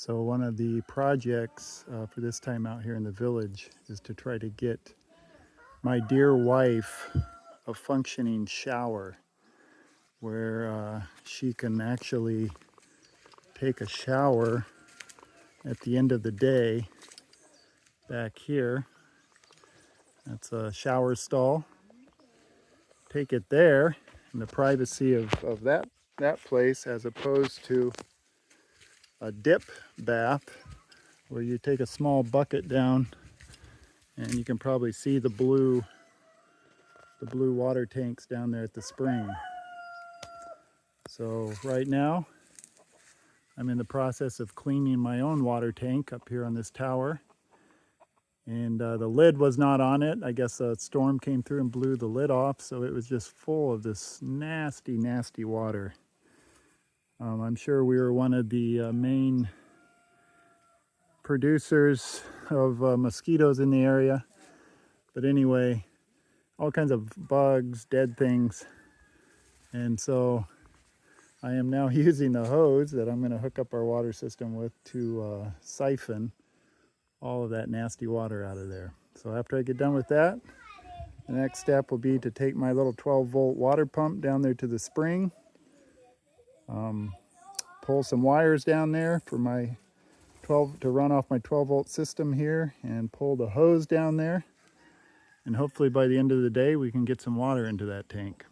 So one of the projects for this time out here in the village is to try to get my dear wife a functioning shower where she can actually take a shower at the end of the day back here. That's a shower stall. Take it there in the privacy of that place, as opposed to a dip bath where you take a small bucket down, and you can probably see the blue water tanks down there at the spring. So right now I'm in the process of cleaning my own water tank up here on this tower, and the lid was not on it. I guess a storm came through and blew the lid off, so it was just full of this nasty water. I'm sure we were one of the main producers of mosquitoes in the area, but anyway, all kinds of bugs, dead things. And so I am now using the hose that I'm going to hook up our water system with to siphon all of that nasty water out of there. So after I get done with that, the next step will be to take my little 12-volt water pump down there to the spring, pull some wires down there for my 12 to run off my 12-volt system here, and pull the hose down there. And hopefully by the end of the day we can get some water into that tank.